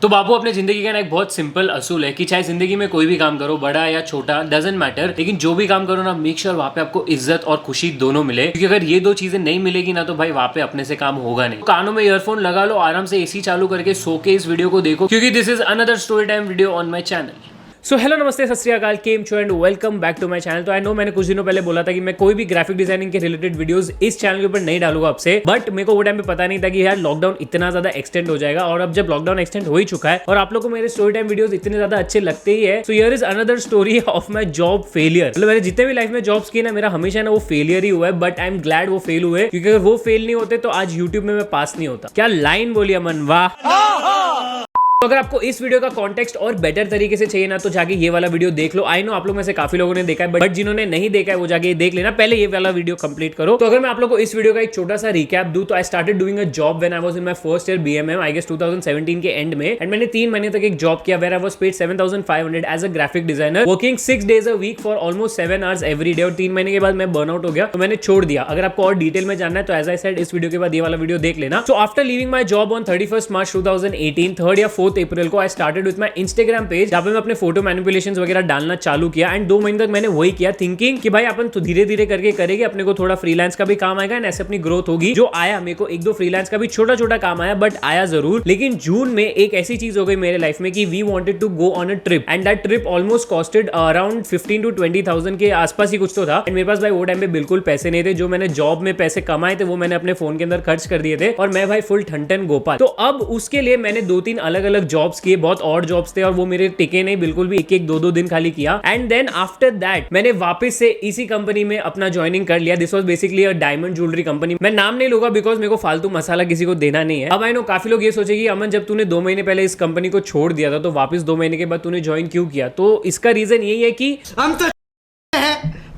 तो बाबू अपने जिंदगी का ना एक बहुत सिंपल असूल है कि चाहे जिंदगी में कोई भी काम करो, बड़ा या छोटा, डजंट मैटर, लेकिन जो भी काम करो ना, मेक श्योर वहाँ पे आपको इज्जत और खुशी दोनों मिले। क्योंकि अगर ये दो चीजें नहीं मिलेगी ना, तो भाई वहाँ पे अपने से काम होगा नहीं। कानों में ईयरफोन लगा लो, आराम से एसी चालू करके सो के इस वीडियो को देखो, क्योंकि this is another story time video on my channel. So hello, नमस्ते, सत श्री अकाल, केम छो and welcome back to my channel. तो आई नो मैंने कुछ दिनों पहले बोला था कि मैं कोई भी ग्राफिक डिजाइनिंग के रिलेटेड वीडियोस इस चैनल के ऊपर नहीं डालूंगा आपसे, बट मेरे को वो टाइम पे पता नहीं था कि यार लॉकडाउन इतना ज्यादा एक्सटेंड हो जाएगा। और अब जब लॉकडाउन एक्सटेंड हो ही चुका है और आप लोग को मेरे स्टोरी टाइम वीडियोस इतने ज्यादा अच्छे लगते ही है, so here is another story of my job failure. मतलब मैंने जितने भी लाइफ में जॉब्स किए ना, मेरा हमेशा ना वो फेलियर ही हुआ है, बट आई एम ग्लैड वो फेल हुए, क्योंकि अगर वो फेल नहीं होते तो आज यूट्यूब में मैं पास नहीं होता। क्या लाइन बोली अमन, वाह। तो अगर आपको इस वीडियो का कॉन्टेक्स्ट और बेटर तरीके से चाहिए ना, तो जाके ये वाला वीडियो देख लो। आई नो आप लोग में से काफी लोगों ने देखा है, बट जिन्होंने नहीं देखा है वो जाके देख लेना। पहले ये वाला वीडियो कंप्लीट करो। तो अगर मैं आप लोगों को इस वीडियो का एक छोटा सा रिकैप दूं, तो I started doing a job when I was in my first year BMM, I guess 2017 के एंड में। एंड मैंने 3 महीने तक एक जॉब किया where I was paid 7500 as a graphic designer, working 6 days a week for almost 7 hours every day. और 3 महीने के बाद मैं बर्नआउट हो गया, तो मैंने छोड़ दिया। अगर आपको और डिटेल में जानना है तो एज आई सेड इस वीडियो के बाद ये वाला वीडियो देख लेना। So after leaving my job on 31st March 2018, 3rd या 4th अप्रैल को I started with my Instagram page, जहां पे मैं अपने फोटो मैनिपुलेशंस वगैरह डालना चालू किया। एंड 2 महीने तक मैंने वही किया, थिंकिंग कि भाई अपन तो धीरे धीरे करके करेंगे, अपने को थोड़ा फ्रीलांस का भी काम आएगा एंड ऐसे अपनी ग्रोथ होगी। जो आया, मेरे को 1-2 फ्रीलांस का भी छोटा छोटा काम आया, बट आया जरूर। लेकिन जून में एक ऐसी चीज हो गई मेरे लाइफ में कि we wanted to go on a trip, and that trip almost costed around 15 to 20,000 के आसपास ही कुछ तो था। एंड मेरे पास भाई वो टाइम पे बिल्कुल पैसे नहीं थे। जो मैंने जॉब में पैसे कमाए थे वो मैंने अपने फोन के अंदर खर्च कर दिए थे, और मैं भाई फुल ठन गोपाल। तो अब उसके लिए मैंने 2-3 अलग अलग जॉब्स किए, बहुत ऑड जॉब्स थे और वो मेरे टिके नहीं बिल्कुल भी, 1-1, 2-2 दिन खाली किया। एंड देन आफ्टर दैट मैंने वापस से इसी कंपनी में अपना ज्वाइनिंग कर लिया। This was basically a diamond jewellery company. मैं नाम नहीं लूंगा बिकॉज मेरे को फालतू मसाला किसी को देना नहीं है। अब आई नो काफी लोग ये सोचेंगे अमन, जब तूने 2 महीने पहले इस कंपनी को छोड़ दिया था, तो वापस 2 महीने के बाद तूने ज्वाइन क्यों किया? तो इसका रीजन यही है कि हम तो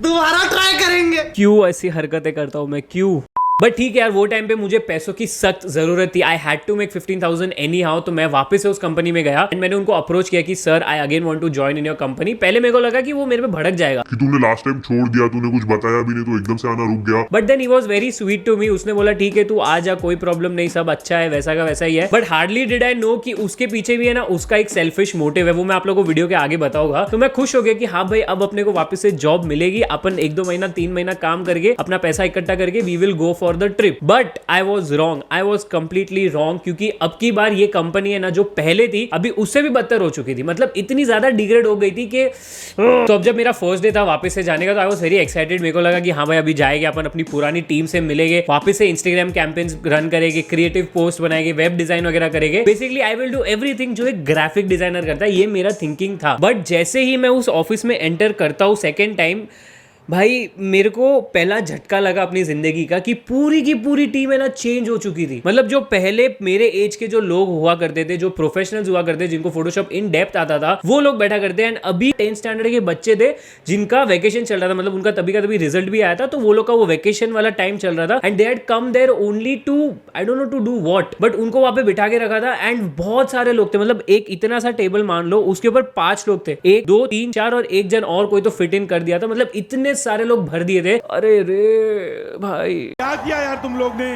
दोबारा ट्राई करेंगे। क्यों ऐसी हरकतें करता हूं मैं, क्यों? बट ठीक है यार, वो टाइम पे मुझे पैसों की सख्त जरूरत थी। I had to make 15,000 anyhow. तो मैं वापस से उस कंपनी में गया एंड मैंने उनको अप्रोच किया कि sir I again want to join in your company. पहले मेरे को लगा कि वो मेरे पे भड़क जाएगा कि तूने लास्ट टाइम छोड़ दिया, तूने कुछ बताया भी नहीं, तो एकदम से आना रुक गया। But then he was very sweet to me. उसने बोला ठीक है तू आ जा, कोई प्रॉब्लम नहीं, सब अच्छा है, वैसा का वैसा ही है। But hardly did I know कि उसके पीछे भी है ना उसका एक सेल्फिश मोटिव है। वो मैं आप लोगों को वीडियो के आगे बताऊंगा। तो मैं खुश हो गया कि हाँ भाई, अब अपने को वापस से जॉब मिलेगी, अपन 1-2 महीना 3 महीना काम करके अपना पैसा इकट्ठा करके we will go for the trip. But I was wrong, I was completely wrong, क्योंकि अब की बार ये कंपनी है ना जो पहले थी, अभी उससे भी बदतर हो चुकी थी। मतलब इतनी ज्यादा डिग्रेड हो गई थी कि तो अब जब मेरा फर्स्ट डे था वापस से जाने का, तो आई वाज वेरी एक्साइटेड। मेरे को लगा कि हाँ भाई अभी जाएंगे अपन, अपनी पुरानी टीम से मिलेंगे, वापस से इंस्टाग्राम कैंपेन्स रन करेंगे, क्रिएटिव पोस्ट बनाएंगे, वेब डिजाइन वगैरह करेंगे। Basically I will do everything जो एक ग्राफिक डिजाइनर करता है, ये मेरा थिंकिंग था। बट जैसे ही मैं उस ऑफिस में एंटर करता हूँ सेकेंड टाइम, भाई मेरे को पहला झटका लगा अपनी जिंदगी का कि पूरी की पूरी टीम है ना चेंज हो चुकी थी। मतलब जो पहले मेरे एज के जो लोग हुआ करते थे, जो प्रोफेशनल्स हुआ करते थे, जिनको फोटोशॉप इन डेप्थ आता था, वो लोग बैठा करते हैं। एंड अभी 10th स्टैंडर्ड के बच्चे थे जिनका वैकेशन चल रहा था, मतलब उनका तभी का तभी रिजल्ट भी आया था, तो वो लोग का वो वैकेशन वाला टाइम चल रहा था। And they had come there only to I don't know to do what, but उनको वहां पे बिठा के रखा था। एंड बहुत सारे लोग थे, मतलब एक इतना सा टेबल मान लो, उसके ऊपर 5 लोग थे, 1 2 3 4 और 1 जन और कोई तो फिट इन कर दिया था। मतलब इतने सारे लोग भर दिए थे। अरे रे भाई, क्या किया यार तुम लोग ने।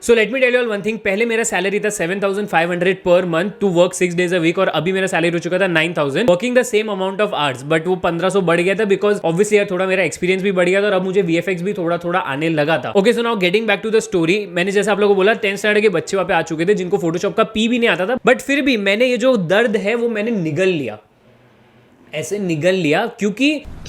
So let me tell you all one thing, पहले मेरा सैलरी था 7,500 per month to work 6 days a week, और अभी मेरा सैलरी हो चुका था 9,000 working the same amount of hours. But वो 1,500 बढ़ गया था बिकॉज ऑब्वियसली यार थोड़ा मेरा एक्सपीरियंस भी बढ़ गया था और अब मुझे VFX भी थोड़ा थोड़ा आने लगा था। Okay, so now getting back to the story, मैंने जैसे आप लोगों को बोला 10th स्टैंडर्ड के बच्चे वहां पे आ चुके थे जिनको फोटोशॉप का पी भी नहीं आता था, बट फिर भी मैंने ये जो दर्द है वो मैंने निगल लिया, ऐसे निगल लिया। क्योंकि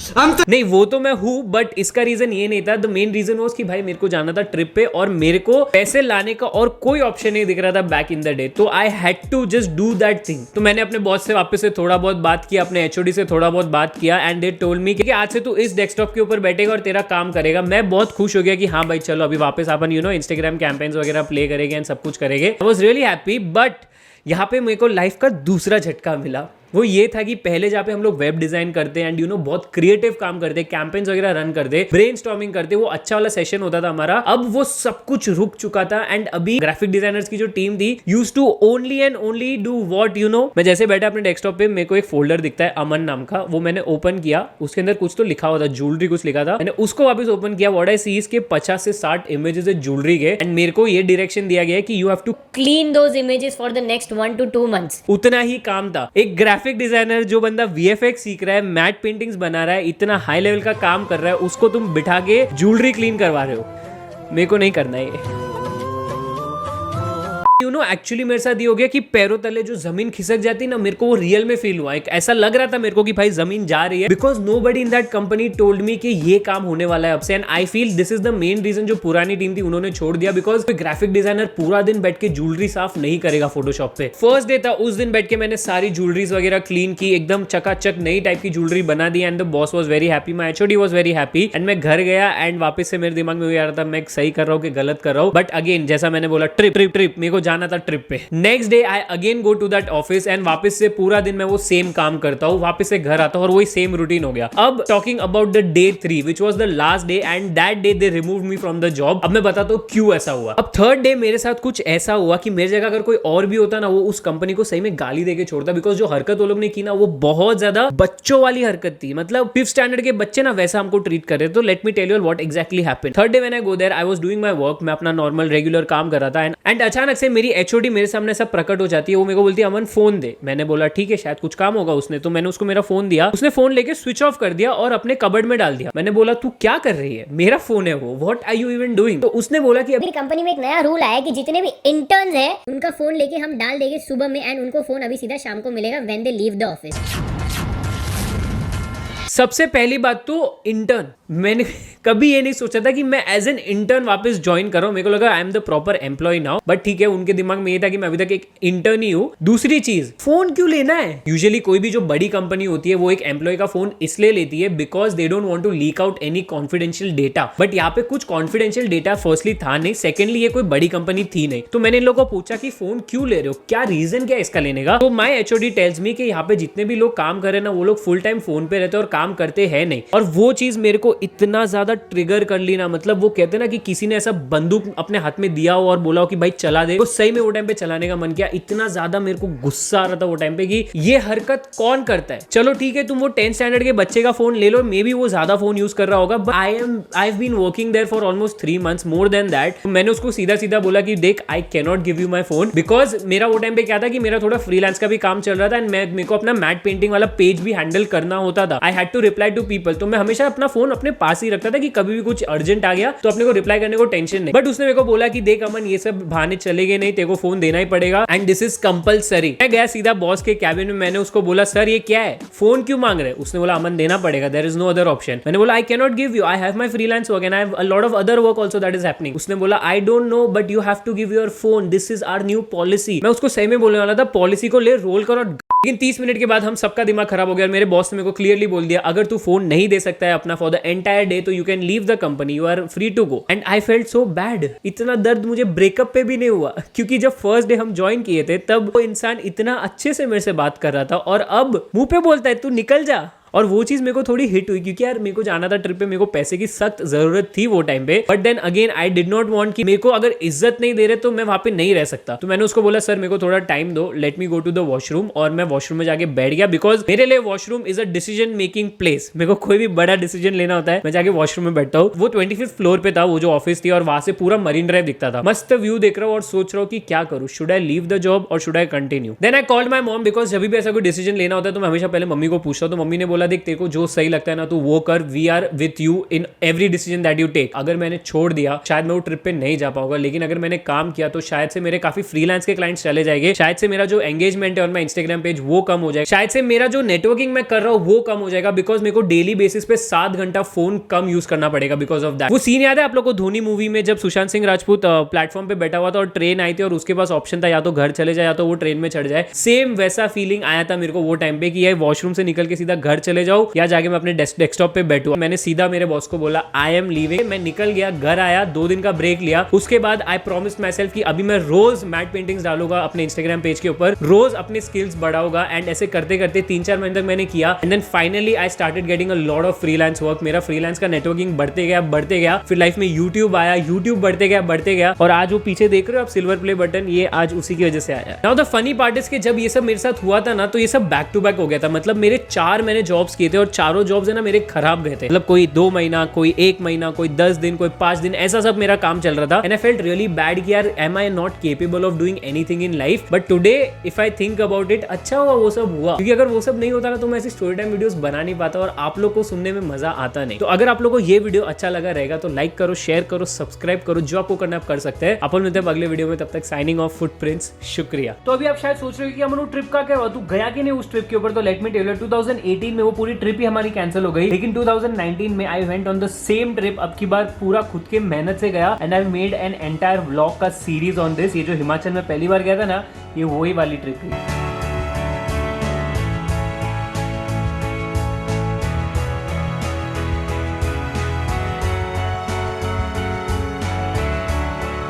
नहीं वो तो मैं हूं, बट इसका रीजन ये नहीं था। द मेन रीजन वाज कि भाई मेरे को जाना था ट्रिप पे और मेरे को पैसे लाने का और कोई ऑप्शन नहीं दिख रहा था बैक इन द डे। तो I had to just do that thing. तो मैंने अपने बॉस से वापस से थोड़ा बहुत बात किया, अपने HOD से थोड़ा बहुत बात किया, एंड दे टोल्ड मी कि आज से तू इस डेस्कटॉप के ऊपर बैठेगा और तेरा काम करेगा। मैं बहुत खुश हो गया कि हाँ भाई चलो अभी वापस अपन इंस्टाग्राम कैंपेन्स वगैरह प्ले करेंगे एंड सब कुछ करेंगे। I was really happy. But यहाँ पे मेरे को लाइफ का दूसरा झटका मिला। वो ये था कि पहले जहाँ पे हम लोग वेब डिजाइन करते हैं एंड यू नो बहुत क्रिएटिव काम करते, कैंपेन्स वगैरह रन करते, ब्रेनस्टॉर्मिंग करते, वो अच्छा वाला सेशन होता था हमारा। अब वो सब कुछ रुक चुका था एंड अभी ग्राफिक डिजाइनर्स की जो टीम थी use to only and only do what you know. मैं जैसे बैठा अपने डेस्कटॉप पे, मेरे को एक फोल्डर दिखता है अमन नाम का, वो मैंने ओपन किया, उसके अंदर कुछ तो लिखा हुआ था, ज्वेलरी कुछ लिखा था, मैंने उसको वापस ओपन किया। व्हाट आई सी इसके 50 से 60 इमेजेस है ज्वेलरी के एंड मेरे को ये डायरेक्शन दिया गया है कि you have to clean those images for the next 1 to 2 months. उतना ही काम था। एक ग्राफिक डिजाइनर जो बंदा वीएफएक्स सीख रहा है, मैट पेंटिंग्स बना रहा है, इतना हाई लेवल का काम कर रहा है, उसको तुम बिठा के ज्वेलरी क्लीन करवा रहे हो। मेरे को नहीं करना है ये। यू नो एक्चुअली मेरे साथ ये हो गया कि पैरों तले जो जमीन खिसक जाती ना, मेरे को वो रियल में फील हुआ। एक ऐसा लग रहा था मेरे को कि भाई जमीन जा रही है, because nobody in that company told me कि ये काम होने वाला है अब से। And I feel this is the main reason जो पुरानी टीम थी उन्होंने छोड़ दिया, बिकॉज कोई ग्राफिक डिजाइनर पूरा दिन बैठ के ज्वेलरी साफ नहीं करेगा फोटोशॉप पे। फर्स्ट डे था, उस दिन बैठ के मैंने सारी ज्वेलरीज वगैरह क्लीन की, एकदम चकाचक नई टाइप की ज्वेलरी बना दी and the boss was very happy, my HOD was very happy. And मैं घर गया एंड वापस से मेरे दिमाग में ये आ रहा था मैं सही कर रहा हूँ कि गलत कर रहा हूँ। बट अगेन जैसा मैंने बोला, ट्रिप मेरे को जाना था ट्रिप पे। Next day I again go to that office and वापस से पूरा दिन मैं वो सेम काम करता हूँ, वापस से घर आता हूँ और वही सेम रूटीन हो गया। अब talking about the day 3 which was the last day and that day they remove me from the job. अब मैं बताता हूँ क्यों ऐसा हुआ। अब थर्ड डे मेरे साथ कुछ ऐसा हुआ कि मेरी जगह अगर कोई और भी होता ना, वो उस कंपनी को सही में गाली देके छोड़ता, बिकॉज जो हरकत वो लोग ने की ना वो बहुत ज्यादा बच्चों वाली हरकत थी। मतलब 5th स्टैंडर्ड के बच्चे ना वैसा हमको ट्रीट कर रहे। तो let me tell you what exactly happened. Third day when I go there, I was doing my work, मैं अपना नॉर्मल रेगुलर काम कर रहा था एंड अचानक से मेरी एचओडी मेरे सामने सब प्रकट हो जाती है। वो मेरे को बोलती है अमन फोन दे। मैंने बोला ठीक है, शायद कुछ काम होगा उसने, तो मैंने उसको मेरा फोन दिया। उसने फोन लेके स्विच ऑफ कर दिया और अपने कबर्ड में डाल दिया। मैंने बोला तू क्या कर रही है, मेरा फोन है वो, what are you even doing. तो उसने बोला कि मेरी कंपनी में एक नया रूल आया है कि जितने भी इंटर्न्स हैं उनका फोन लेके हम डाल देंगे सुबह में एंड उनको फोन अभी सीधा शाम को मिलेगा when they leave the office. सबसे पहली बात तो इंटर्न, मैंने कभी ये नहीं सोचा था कि मैं एज एन इंटर्न वापस ज्वाइन कर रहा हूं। मेरे को लगा I am the proper employee now, but ठीक है, उनके दिमाग में ये था कि मैं अभी तक एक इंटर्न ही हूं। दूसरी चीज, फोन क्यों लेना है? यूजुअली कोई भी जो बड़ी कंपनी होती है वो एक एम्प्लॉय का फोन इसलिए लेती है because they don't want to leak out any confidential data. But यहाँ पे कुछ कॉन्फिडेंशियल डेटा फर्स्टली था नहीं, सेकेंडली ये कोई बड़ी कंपनी थी नहीं। तो मैंने इन लोगों को पूछा कि फोन क्यों ले रहे हो, क्या रीजन क्या है इसका लेने का। तो माय एचओडी टेल्स मी कि यहाँ पे जितने भी लोग काम कर रहे हैं ना, वो लोग फुल टाइम फोन पे रहते हैं और काम करते हैं नहीं। और वो चीज मेरे को इतना ज्यादा ट्रिगर कर ली ना, मतलब वो कहते ना कि किसी ने ऐसा बंदूक अपने हाथ में दिया हो और बोला हो कि भाई चला दे, तो सही में वो टाइम पे चलाने का मन किया। इतना ज्यादा मेरे को गुस्सा आ रहा था वो टाइम पे कि ये हरकत कौन करता है। चलो ठीक है, तुम वो 10th स्टैंडर्ड के बच्चे का फोन ले लो, मे बी वो ज्यादा फोन यूज कर रहा होगा, but I have been working there for almost 3 months, more than that. मैंने उसको सीधा सीधा बोला कि देख, I can not give you my phone, because मेरा वो टाइम पे क्या था कि मेरा थोड़ा फ्रीलांस का भी काम चल रहा था एंड मेरे को अपना मैट पेंटिंग वाला पेज भी हैंडल करना होता था। I had to reply to people, तो मैं हमेशा अपना फोन अपने पास ही रखता था कि कभी भी कुछ अर्जेंट आ गया तो अपने को रिप्लाई करने को टेंशन नहीं। बट उसने मेरे को बोला कि देख अमन, ये सब बहाने चलेंगे नहीं, तेरे को फोन देना ही पड़ेगा एंड दिस इज कंपलसरी। मैं गया सीधा बॉस के कैबिन में, मैंने उसको बोला सर ये क्या है, फोन क्यों मांग रहे हैं। उसने बोला अमन देना पड़ेगा, there is no other option. मैंने बोला I can not give you, I have my freelance work and I have a lot of other work also that is happening. उसने बोला I don't know but you have to give your phone, this is our new policy. मैं उसको सही में बोलने वाला था policy को ले रोल करो, लेकिन 30 मिनट के बाद हम सबका दिमाग खराब हो गया। मेरे बॉस ने मेरे को क्लियरली बोल दिया अगर तू फोन नहीं दे सकता है अपना फॉर द एंटायर डे तो you can leave the company, you are free to go. And I felt so bad. इतना दर्द मुझे ब्रेकअप पे भी नहीं हुआ, क्योंकि जब फर्स्ट डे हम ज्वाइन किए थे तब वो इंसान इतना अच्छे से मेरे से बात कर रहा था और अब मुंह पे बोलता है तू निकल जा। और वो चीज मेरे को थोड़ी हिट हुई, क्योंकि यार मेरे को जाना था ट्रिप पे, मेरे को पैसे की सख्त जरूरत थी वो टाइम पे। But then again I did not want कि मेरे को अगर इज्जत नहीं दे रहे तो मैं वहां पे नहीं रह सकता। तो मैंने उसको बोला सर मेरे को थोड़ा टाइम दो, let me go to the washroom. और मैं वॉशरूम में जाके बैठ गया, बिकॉज मेरे लिए washroom is a decision making place. मेरे को कोई भी बड़ा डिसीजन लेना होता है, मैं जाके वॉशरूम में बैठता हूँ। वो 25th फ्लोर पे था वो जो ऑफिस थी और वहां से पूरा मरीन ड्राइव दिखता था। मस्त व्यू देख रहा हूँ और सोच रहा हूँ कि क्या करूँ, should I leave the job or should I continue. Then I called my mom, because जब भी ऐसा कोई डिसीजन लेना होता है तो मैं हमेशा पहले मम्मी को पूछता हूँ। तो मम्मी ने बोला देख तेरे को जो सही लगता है ना तू वो कर, we are with you in every decision that you take. अगर मैंने छोड़ दिया शायद मैं वो ट्रिप पे नहीं जा पाऊंगा, लेकिन अगर मैंने काम किया तो शायद से मेरे काफी फ्रीलांस के क्लाइंट्स चले जाएंगे, शायद से मेरा जो एंगेजमेंट है ऑन माय इंस्टाग्राम पेज वो कम हो जाएगा, शायद से मेरा जो नेटवर्किंग मैं कर रहा हूँ वो कम हो जाएगा, बिकॉज मेरे को डेली बेसिस पे 7 घंटा फोन कम यूज करना पड़ेगा बिकॉज ऑफ दैट। वो सीन याद है आप लोग को धोनी मूवी में जब सुशांत सिंह राजपूत प्लेटफॉर्म पे बैठा हुआ था और ट्रेन आई थी और उसके पास ऑप्शन था या तो घर चले जाए या तो वो ट्रेन में चढ़ जाए। सेम वैसा फीलिंग आया था मेरे को वो टाइम पे कि ये वॉशरूम से निकल के सीधा घर चले चले जाऊं या जाके मैं अपने डेस्कटॉप पे बैठूं। मैंने सीधा मेरे बॉस को बोला आई एम लीविंग। मैं निकल गया, घर आया, 2 दिन का ब्रेक लिया। उसके बाद आई प्रॉमिस माई सेल्फ कि अभी मैं रोज मैट पेंटिंग्स डालूंगा अपने इंस्टाग्राम पेज के ऊपर, रोज अपने स्किल्स बढ़ाऊंगा। एंड ऐसे करते करते 3-4 महीने तक मैंने किया। And then finally I started getting a lot of freelance work. मेरा फ्रीलांस का नेटवर्किंग बढ़ते गया। फिर लाइफ में यूट्यूब आया, यूट्यूब बढ़ते गया और आज वो पीछे देख रहे हो आप सिल्वर प्ले बटन, ये आज उसी की वजह से आया। Now the funny part is कि जब ये सब मेरे साथ हुआ था ना, तो ये सब बैक टू बैक हो गया था। मतलब मेरे 4 मैंने जॉब्स किए थे और चारों जॉब्स है ना मेरे खराब गए थे। मतलब कोई 2 महीना, कोई 1 महीना, कोई 10 दिन, कोई 5 दिन, ऐसा सब मेरा काम चल रहा था। And I felt really bad कि यार am I not capable of doing anything in life. But today if I think about it, अच्छा हुआ वो सब हुआ, क्योंकि अगर वो सब नहीं होता ना तो मैं ऐसी स्टोरी टाइम वीडियोस बना नहीं पाता और आप लोग को सुनने में मजा आता नहीं। तो अगर आप लोग को ये वीडियो अच्छा लगा रहेगा तो लाइक करो, शेयर करो, सब्सक्राइब करो, जो आपको करना आप कर सकते हैं। अपन मिलते हैं अगले वीडियो में, तब तक साइनिंग ऑफ फुटप्रिंट्स। शुक्रिया। तो अभी आप शायद सोच रहे हो कि अमन ट्रिप का क्या हुआ, तू गया कि नहीं उस ट्रिप के ऊपर? तो लेट मी टेल यू, 2018 में वो पूरी ट्रिप ही हमारी कैंसिल हो गई, लेकिन 2019 में I went on the same trip. अब की बार पूरा खुद के मेहनत से गया and I made an entire vlog का सीरीज ऑन दिस। ये जो हिमाचल में पहली बार गया था ना, ये वही वाली ट्रिप थी।